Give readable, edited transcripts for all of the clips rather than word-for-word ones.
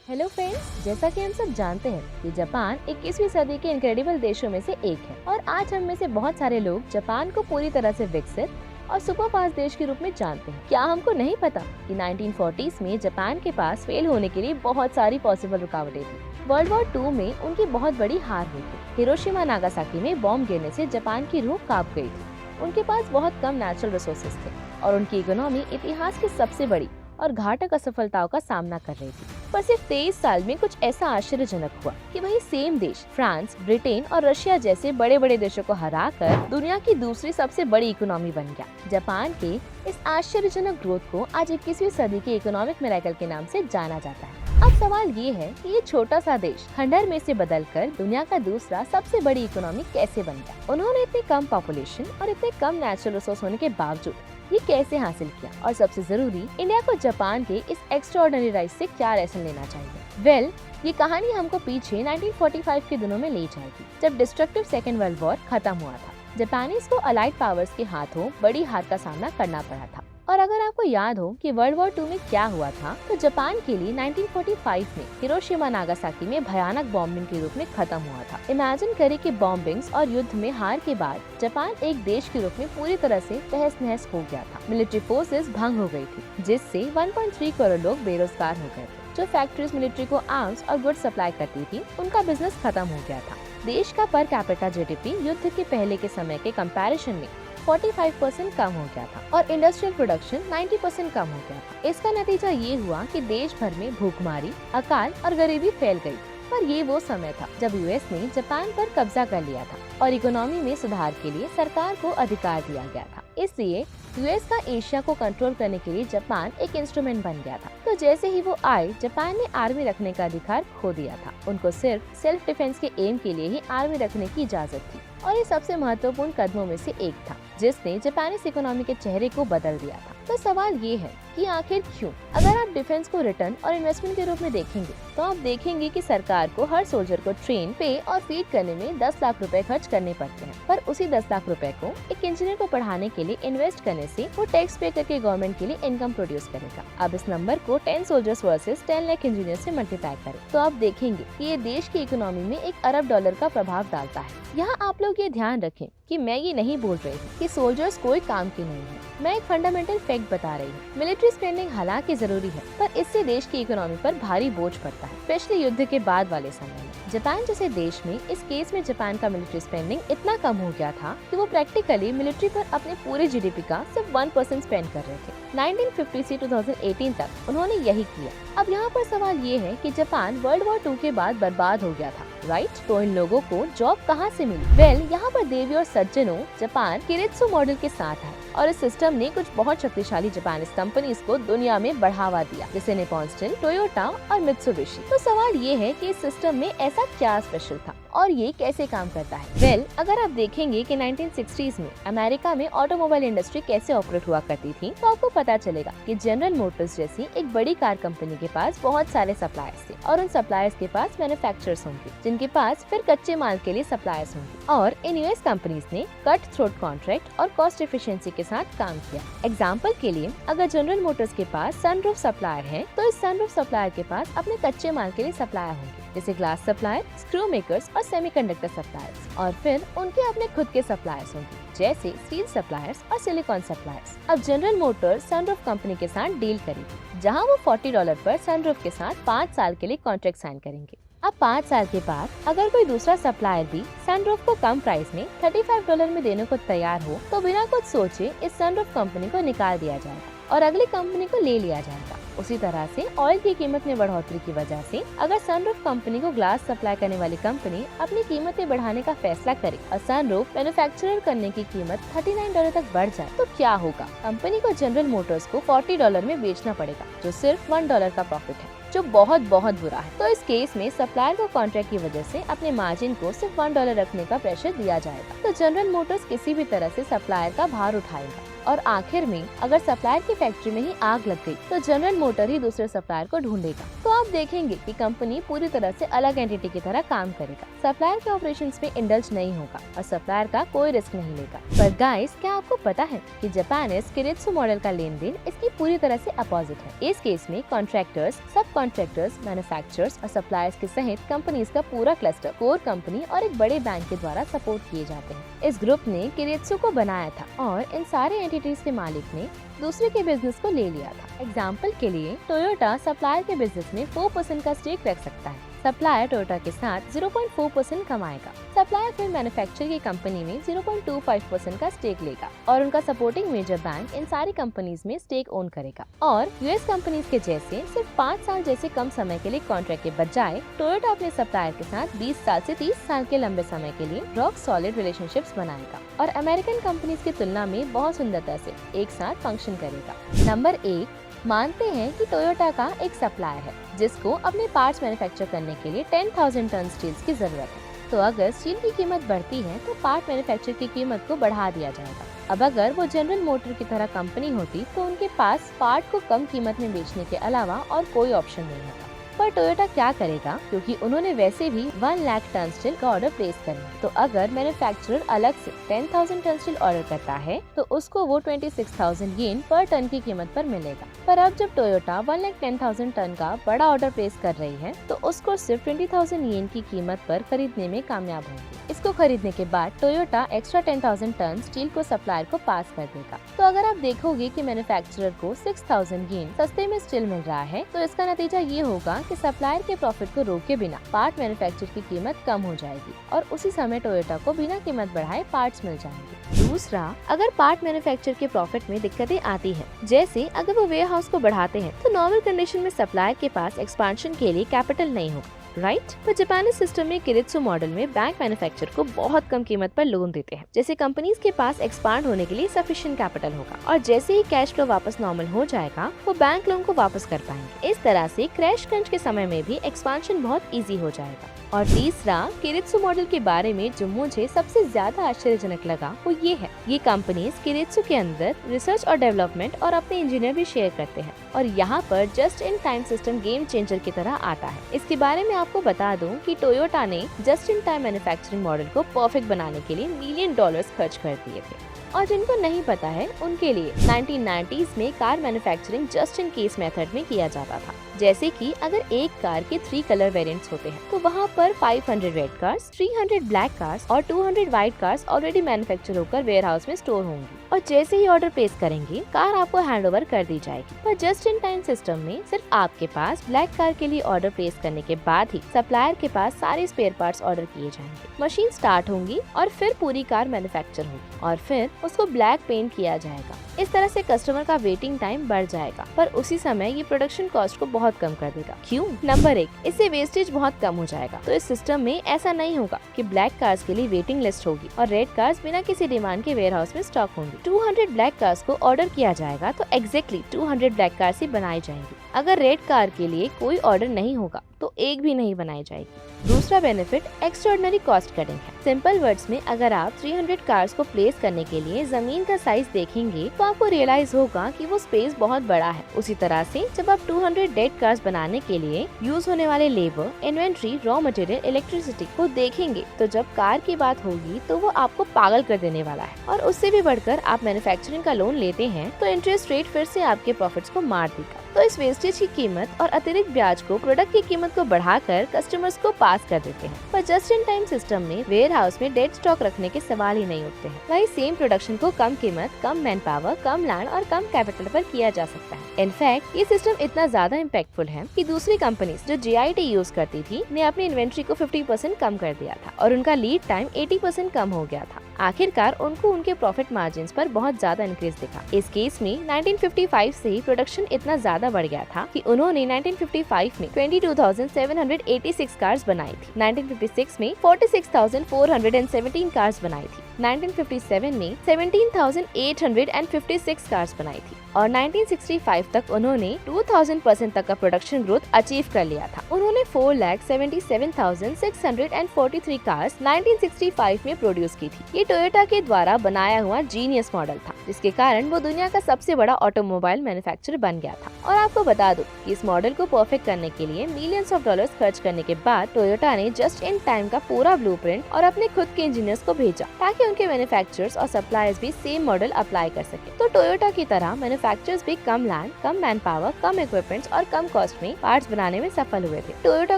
Hello friends, जैसा कि हम सब जानते हैं कि जापान 21वीं सदी के इनक्रेडिबल देशों में से एक है और आज हम में से बहुत सारे लोग जापान को पूरी तरह से विकसित और सुपर फास्ट देश के रूप में जानते हैं। क्या हमको नहीं पता कि 1940s में जापान के पास फेल होने के लिए बहुत सारी पॉसिबल रुकावटें थी। वर्ल्ड वॉर 2 में उनकी बहुत बड़ी हार हुई थी। हिरोशिमा नागासाकी में बॉम्ब गिरने से जापान की रूह कांप गई थी। उनके पास बहुत कम नेचुरल रिसोर्सेज थे और उनकी इकोनॉमी इतिहास की सबसे बड़ी और घातक असफलताओं का सामना कर रही थी। पर सिर्फ 23 साल में कुछ ऐसा आश्चर्यजनक हुआ कि वही सेम देश फ्रांस, ब्रिटेन और रशिया जैसे बड़े बड़े देशों को हराकर दुनिया की दूसरी सबसे बड़ी इकोनॉमी बन गया। जापान के इस आश्चर्यजनक ग्रोथ को आज 21वीं सदी के इकोनॉमिक मिरेकल के नाम से जाना जाता है। अब सवाल ये है कि ये छोटा सा देश खंडहर में से बदलकर दुनिया का दूसरा सबसे बड़ी इकोनॉमी कैसे बन गया। उन्होंने इतनी कम पॉपुलेशन और इतने कम नेचुरल रिसोर्स होने के बावजूद ये कैसे हासिल किया, और सबसे जरूरी, इंडिया को जापान के इस एक्स्ट्राऑर्डिनरी राइज से क्या लेसन लेना चाहिए। ये कहानी हमको पीछे 1945 के दिनों में ले जाएगी, जब डिस्ट्रक्टिव सेकेंड वर्ल्ड वॉर खत्म हुआ था। जापानीज को अलाइड पावर्स के हाथों बड़ी हार का सामना करना पड़ा था। और अगर आपको याद हो कि वर्ल्ड वॉर 2 में क्या हुआ था, तो जापान के लिए 1945 में हिरोशिमा नागासाकी में भयानक बॉम्बिंग के रूप में खत्म हुआ था। इमेजिन करें कि बॉम्बिंग्स और युद्ध में हार के बाद जापान एक देश के रूप में पूरी तरह से तहस नहस हो गया था। मिलिट्री फोर्सेस भंग हो गई थी, जिससे 1.3 करोड़ लोग बेरोजगार हो गए थे। जो फैक्ट्रीज मिलिट्री को आर्म्स और गुड्स सप्लाई करती थी, उनका बिजनेस खत्म हो गया था। देश का पर कैपिटा जीडीपी युद्ध के पहले के समय के कंपैरिजन में 45% कम हो गया था और इंडस्ट्रियल प्रोडक्शन 90% कम हो गया था। इसका नतीजा ये हुआ कि देश भर में भूखमरी, अकाल और गरीबी फैल गई। पर ये वो समय था जब यूएस ने जापान पर कब्जा कर लिया था और इकोनॉमी में सुधार के लिए सरकार को अधिकार दिया गया था। इसलिए यूएस का एशिया को कंट्रोल करने के लिए जापान एक इंस्ट्रूमेंट बन गया था। तो जैसे ही वो आए, जापान ने आर्मी रखने का अधिकार खो दिया था। उनको सिर्फ सेल्फ डिफेंस के एम के लिए ही आर्मी रखने की इजाजत थी और ये सबसे महत्वपूर्ण कदमों में से एक था, जिसने जापानीज इकोनॉमी के चेहरे को बदल दिया था। तो सवाल ये है कि आखिर क्यों? अगर आप डिफेंस को रिटर्न और इन्वेस्टमेंट के रूप में देखेंगे, तो आप देखेंगे कि सरकार को हर सोल्जर को ट्रेन, पे और फीड करने में 10 लाख रुपए खर्च करने पड़ते हैं। पर उसी 10 लाख रुपए को एक इंजीनियर को पढ़ाने के लिए इन्वेस्ट करने से वो टैक्स पे करके गवर्नमेंट के लिए इनकम प्रोड्यूस करेगा। अब इस नंबर को 10 सोल्जर्स वर्सेस 10 लाख इंजीनियर से मल्टीप्लाई करें, तो आप देखेंगे कि ये देश की इकोनॉमी में $1 अरब का प्रभाव डालता है। यहाँ आप लोग ये ध्यान रखें कि मैं ये नहीं बोल रही हूँ कि सोल्जर्स कोई काम के नहीं है। मैं एक फंडामेंटल फैक्ट बता रही हूँ। मिलिट्री स्पेंडिंग हालांकि जरूरी है, पर इससे देश की इकोनॉमी पर भारी बोझ पड़ता है, स्पेशली युद्ध के बाद वाले समय में। जापान जैसे देश में इस केस में जापान का मिलिट्री स्पेंडिंग इतना कम हो गया था कि वो प्रैक्टिकली मिलिट्री पर अपने पूरे जीडीपी का सिर्फ 1% स्पेंड कर रहे थे। 1950 से 2018 तक उन्होंने यही किया। अब यहाँ पर सवाल ये है कि जापान वर्ल्ड वॉर 2 के बाद बर्बाद हो गया था, राइट? तो इन लोगों को जॉब कहाँ से मिली? यहाँ पर देवी और सज्जनों जापान किरित्सु मॉडल के साथ आए और इस सिस्टम ने कुछ बहुत शक्तिशाली जापानीज कंपनीज को दुनिया में बढ़ावा दिया, जैसे निप्पॉन स्टील, टोयोटा और मित्सुबिशी। तो सवाल ये है कि इस सिस्टम में ऐसा क्या स्पेशल था और ये कैसे काम करता है? अगर आप देखेंगे कि 1960s में अमेरिका में ऑटोमोबाइल इंडस्ट्री कैसे ऑपरेट हुआ करती थी, तो आपको पता चलेगा कि जनरल मोटर्स जैसी एक बड़ी कार कंपनी के पास बहुत सारे सप्लायर्स थे और उन सप्लायर्स के पास मैन्युफैक्चरर्स होंगे, जिनके पास फिर कच्चे माल के लिए सप्लायर्स होंगे। और इन यूएस कंपनीज ने कट थ्रोट कॉन्ट्रैक्ट और कॉस्ट एफिशिएंसी के साथ काम किया। एग्जाम्पल के लिए, अगर जनरल मोटर्स के पास सनरूफ सप्लायर है, तो इस सनरूफ सप्लायर के पास अपने कच्चे माल के लिए सप्लायर होंगे, जैसे ग्लास सप्लायर, स्क्रू मेकर्स और सेमीकंडक्टर सप्लायर्स। और फिर उनके अपने खुद के सप्लायर्स होंगे, जैसे स्टील सप्लायर्स और सिलिकॉन सप्लायर्स। अब जनरल मोटर्स सनरूफ कंपनी के साथ डील करेगी, जहां वो $40 पर सनरूफ के साथ 5 साल के लिए कॉन्ट्रैक्ट साइन करेंगे। अब 5 साल के बाद अगर कोई दूसरा सप्लायर भी सनरूफ को कम प्राइस में $35 में देने को तैयार हो, तो बिना कुछ सोचे इस सनरूफ कंपनी को निकाल दिया जाएगा और अगली कंपनी को ले लिया जाएगा। उसी तरह से ऑयल की कीमत में बढ़ोतरी की वजह से अगर सनरूफ कंपनी को ग्लास सप्लाई करने वाली कंपनी अपनी कीमतें बढ़ाने का फैसला करे और सनरूफ मैन्युफैक्चरर करने की कीमत $39 तक बढ़ जाए, तो क्या होगा? कंपनी को जनरल मोटर्स को $40 में बेचना पड़ेगा, जो सिर्फ $1 का प्रॉफिट है, जो बहुत बहुत बुरा है। तो इस केस में सप्लायर को कॉन्ट्रैक्ट की वजह से अपने मार्जिन को सिर्फ $1 रखने का प्रेशर दिया जाएगा। तो जनरल मोटर्स किसी भी तरह से सप्लायर का भार उठाएगा और आखिर में अगर सप्लायर की फैक्ट्री में ही आग लग गई तो जनरल मोटर ही दूसरे सप्लायर को ढूंढेगा। तो आप देखेंगे कि कंपनी पूरी तरह से अलग एंटिटी की तरह काम करेगा। सप्लायर के ऑपरेशंस में इंडल्ज नहीं होगा और सप्लायर का कोई रिस्क नहीं लेगा। पर गाइस, क्या आपको पता है कि जापानीज किरित्सु मॉडल का लेन देन इसकी पूरी तरह से अपोजिट है। इस केस में कॉन्ट्रैक्टर्स, सब कॉन्ट्रैक्टर्स, मैन्युफैक्चरर्स और सप्लायर्स के सहित कंपनीज का पूरा क्लस्टर कोर कंपनी और एक बड़े बैंक के द्वारा सपोर्ट किए जाते हैं। इस ग्रुप ने किरित्सु को बनाया था और इन सारे एंटिटीज के मालिक ने दूसरे के बिजनेस को ले लिया था। एग्जाम्पल के लिए टोयोटा सप्लायर के बिजनेस में 4% का स्टेक रख सकता है। सप्लायर टोयोटा के साथ 0.4% कमाएगा। सप्लायर फिर मैन्युफैक्चर की कंपनी में 0.25% का स्टेक लेगा और उनका सपोर्टिंग मेजर बैंक इन सारी कंपनीज में स्टेक ओन करेगा। और यूएस कंपनीज के जैसे सिर्फ 5 साल जैसे कम समय के लिए कॉन्ट्रैक्ट के बजाय टोयोटा अपने सप्लायर के साथ 20 साल से 30 साल के लंबे समय के लिए रॉक सॉलिड रिलेशनशिप्स बनाएगा और अमेरिकन कंपनीज की तुलना में बहुत सुंदरता से एक साथ फंक्शन करेगा। नंबर 1, मानते हैं कि टोयोटा का एक सप्लायर है जिसको अपने पार्ट्स मैन्युफैक्चर करने के लिए 10,000 टन स्टील की जरूरत है। तो अगर स्टील की कीमत बढ़ती है तो पार्ट मैन्युफैक्चर की कीमत को बढ़ा दिया जाएगा। अब अगर वो जनरल मोटर की तरह कंपनी होती तो उनके पास पार्ट को कम कीमत में बेचने के अलावा और कोई ऑप्शन नहीं होता। पर टोयोटा क्या करेगा, क्योंकि उन्होंने वैसे भी 1 लाख टन स्टील का ऑर्डर प्लेस करना है। तो अगर मैन्युफैक्चरर अलग से 10,000 टन स्टील ऑर्डर करता है तो उसको वो 26,000 येन पर टन की कीमत पर मिलेगा। पर अब जब टोयोटा 1,10,000 टन का बड़ा ऑर्डर प्लेस कर रही है तो उसको सिर्फ 20,000 येन की कीमत पर खरीदने में कामयाब होगी। इसको खरीदने के बाद टोयोटा एक्स्ट्रा 10,000 टन स्टील को सप्लायर को पास कर देगा। तो अगर आप देखोगे कि मैन्युफैक्चरर को 6,000 येन सस्ते में स्टील मिल रहा है तो इसका नतीजा ये होगा कि सप्लायर के प्रॉफिट को रोके बिना पार्ट मैन्युफैक्चर की कीमत कम हो जाएगी और उसी समय टोयोटा को बिना कीमत बढ़ाए पार्ट्स मिल जाएंगे। दूसरा, अगर पार्ट मैन्युफैक्चर के प्रॉफिट में दिक्कतें आती हैं, जैसे अगर वो वेयर हाउस को बढ़ाते हैं तो नॉर्मल कंडीशन में सप्लायर के पास एक्सपांशन के लिए कैपिटल नहीं होगा, राइट? पर जापानी सिस्टम में किरित्सु मॉडल में बैंक मैन्युफैक्चर को बहुत कम कीमत पर लोन देते हैं। जैसे कंपनीज के पास एक्सपांड होने के लिए सफिशिएंट कैपिटल होगा और जैसे ही कैश फ्लो वापस नॉर्मल हो जाएगा वो बैंक लोन को वापस कर पाएंगे। इस तरह से क्रैश क्रंच के समय में भी एक्सपांशन बहुत इजी हो जाएगा। और तीसरा, किरित्सु मॉडल के बारे में जो मुझे सबसे ज्यादा आश्चर्यजनक लगा वो ये है, ये कंपनीज किरित्सु के अंदर रिसर्च और डेवलपमेंट और अपने इंजीनियर भी शेयर करते हैं और यहाँ पर just in time system game changer की तरह आता है। इसके बारे में आपको बता दूं कि टोयोटा ने just in time manufacturing model को परफेक्ट बनाने के लिए $1 मिलियन खर्च कर दिए थे। और जिनको नहीं पता है उनके लिए 1990s में car manufacturing just in case method में किया जाता था। जैसे कि अगर एक कार के 3 कलर वेरिएंट्स होते हैं तो वहाँ पर 500 रेड कार्स, 300 ब्लैक कार्स और 200 व्हाइट कार्स ऑलरेडी मैन्युफैक्चर होकर वेयर हाउस में स्टोर होंगी और जैसे ही ऑर्डर प्लेस करेंगे कार आपको हैंड ओवर कर दी जाएगी। पर जस्ट इन टाइम सिस्टम में सिर्फ आपके पास ब्लैक कार के लिए ऑर्डर प्लेस करने के बाद ही सप्लायर के पास सारे स्पेयर पार्ट्स ऑर्डर किए जाएंगे। मशीन स्टार्ट होंगी और फिर पूरी कार मैन्युफैक्चर होगी और फिर उसको ब्लैक पेंट किया जाएगा। इस तरह से कस्टमर का वेटिंग टाइम बढ़ जाएगा पर उसी समय ये प्रोडक्शन कॉस्ट को बहुत कम कर देगा। क्यों? नंबर 1, इससे वेस्टेज बहुत कम हो जाएगा। तो इस सिस्टम में ऐसा नहीं होगा कि ब्लैक कार्स के लिए वेटिंग लिस्ट होगी और रेड कार्स बिना किसी डिमांड के वेयर हाउस में स्टॉक होंगी। 200 ब्लैक कार्स को ऑर्डर किया जाएगा तो एग्जैक्टली 200 ब्लैक कार्स ही बनाई जाएंगी। अगर रेड कार के लिए कोई ऑर्डर नहीं होगा तो एक भी नहीं बनाई जाएगी। दूसरा बेनिफिट एक्स्ट्राऑर्डिनरी कॉस्ट कटिंग है। सिंपल वर्ड्स में अगर आप 300 कार्स को प्लेस करने के लिए जमीन का साइज देखेंगे तो आपको रियलाइज होगा कि वो स्पेस बहुत बड़ा है। उसी तरह से जब आप 200 डेड कार्स बनाने के लिए यूज होने वाले labour, inventory, raw material, electricity को देखेंगे तो जब कार की बात होगी तो वो आपको पागल कर देने वाला है। और उससे भी बढ़कर आप मैन्युफैक्चरिंग का लोन लेते हैं तो इंटरेस्ट रेट फिर से आपके प्रॉफिट्स को मार देगा। तो इस वेस्टेज की कीमत और अतिरिक्त ब्याज को प्रोडक्ट की कीमत को बढ़ाकर कस्टमर्स को पास कर देते हैं। पर जस्ट इन टाइम सिस्टम में वेयर हाउस में डेड स्टॉक रखने के सवाल ही नहीं उठते हैं। वही सेम प्रोडक्शन को कम कीमत, कम मैन पावर, कम लैंड और कम कैपिटल पर किया जा सकता है। इनफैक्ट ये सिस्टम इतना ज्यादा इम्पैक्टफुल है कि दूसरी कंपनीज जो GIT यूज करती थी ने अपनी इन्वेंट्री को 50% कम कर दिया था और उनका लीड टाइम 80% कम हो गया था। आखिरकार उनको उनके प्रॉफिट मार्जिन्स पर बहुत ज्यादा इंक्रीज दिखा। इस केस में 1955 से ही प्रोडक्शन इतना ज्यादा बढ़ गया था कि उन्होंने 1955 में 22,786 कार्स बनाई थी। 1956 में 46,417 कार्स बनाई थी 1957 में 17,856 कार्स बनाई थी और 1965 तक उन्होंने 2000% तक का प्रोडक्शन ग्रोथ अचीव कर लिया था। उन्होंने 4,77,643 कार्स 1965 में प्रोड्यूस की थी। ये टोयोटा के द्वारा बनाया हुआ जीनियस मॉडल था, जिसके कारण वो दुनिया का सबसे बड़ा ऑटोमोबाइल मैन्युफैक्चरर बन गया था। और आपको बता दूं कि इस मॉडल को परफेक्ट करने के लिए मिलियंस ऑफ डॉलर्स खर्च करने के बाद टोयोटा ने जस्ट इन टाइम का पूरा ब्लूप्रिंट और अपने खुद के इंजीनियर्स को भेजा, ताकि उनके मैन्युफैक्चरर्स और सप्लायर्स भी सेम मॉडल अप्लाई कर सके। तो टोयोटा की तरह मैन्युफैक्चरर्स भी कम लैंड, कम मैन पावर, कम इक्विपमेंट्स और कम कॉस्ट में पार्ट्स बनाने में सफल हुए थे। टोयोटा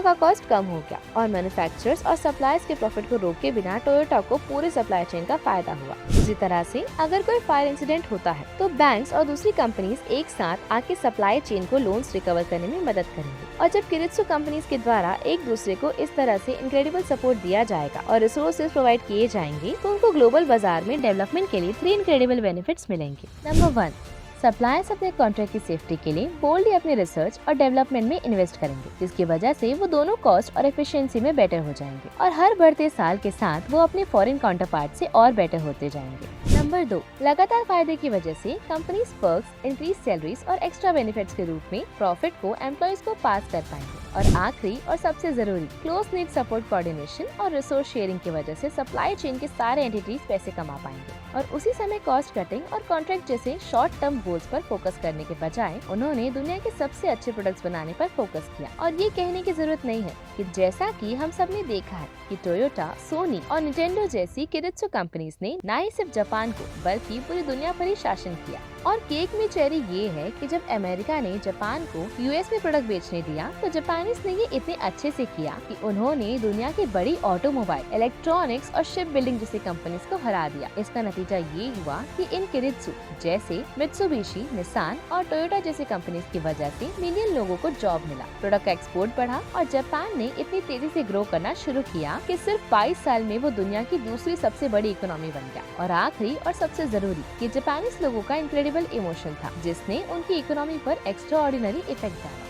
का कॉस्ट कम हो गया और मैन्युफैक्चरर्स और सप्लायर्स के प्रॉफिट को रोके बिना टोयोटा को पूरे सप्लाई चेन का फायदा हुआ। इसी तरह से अगर कोई फायर इंसिडेंट होता है तो बैंक्स और दूसरी कंपनीज एक साथ आके सप्लाई चेन को लोन्स रिकवर करने में मदद करेंगे। और जब किरित्सु कंपनीज के द्वारा एक दूसरे को इस तरह से इनक्रेडिबल सपोर्ट दिया जाएगा और रिसोर्सेज प्रोवाइड किए जाएंगे, तो उनको ग्लोबल बाजार में डेवलपमेंट के लिए 3 इनक्रेडिबल बेनिफिट्स मिलेंगे। नंबर 1, सप्लायर्स अपने कॉन्ट्रैक्ट की सेफ्टी के लिए बोल्डली अपने रिसर्च और डेवलपमेंट में इन्वेस्ट करेंगे, जिसकी वजह से वो दोनों कॉस्ट और एफिशिएंसी में बेटर हो जाएंगे और हर बढ़ते साल के साथ वो अपने फॉरेन काउंटर पार्ट से और बेटर होते जाएंगे। नंबर 2, लगातार फायदे की वजह से कंपनीज पर्क्स, इंक्रीज सैलरीज और एक्स्ट्रा बेनिफिट्स के रूप में प्रॉफिट को एम्प्लॉयज को पास कर पाएंगे। और आखिरी और सबसे जरूरी, क्लोज नीड सपोर्ट कोऑर्डिनेशन और रिसोर्स शेयरिंग की वजह से सप्लाई चेन के सारे एंटिटीज पैसे कमा पाएंगे और उसी समय कॉस्ट कटिंग और कॉन्ट्रैक्ट जैसे शॉर्ट टर्म गोल्स पर फोकस करने के बजाय उन्होंने दुनिया के सबसे अच्छे प्रोडक्ट्स बनाने पर फोकस किया। और ये कहने की जरूरत नहीं है कि जैसा कि हम सब ने देखा है कि टोयोटा, सोनी और निंटेंडो जैसी किरित्सु कंपनीज ने न ही सिर्फ जापान को बल्कि पूरी दुनिया पर ही शासन किया। और केक में चेरी ये है कि जब अमेरिका ने जापान को यूएस में प्रोडक्ट बेचने दिया तो जापानीज ने ये इतने अच्छे से किया कि उन्होंने दुनिया की बड़ी ऑटोमोबाइल, इलेक्ट्रॉनिक्स और शिप बिल्डिंग जैसी कंपनीज को हरा दिया। इसका नतीजा ये हुआ कि इन किरित्सु जैसे मित्सुबिशी, निसान और टोयोटा जैसी कंपनीज की वजह से मिलियन लोगों को जॉब मिला, प्रोडक्ट का एक्सपोर्ट बढ़ा और जापान ने इतनी तेजी से ग्रो करना शुरू किया कि सिर्फ 22 साल में वो दुनिया की दूसरी सबसे बड़ी इकोनॉमी बन गया। और आखिरी और सबसे जरूरी कि जापानीज लोगों का इनक्रेडिबल इमोशन था, जिसने उनकी इकोनॉमी पर एक्स्ट्रा ऑर्डिनरी इफेक्ट डाला।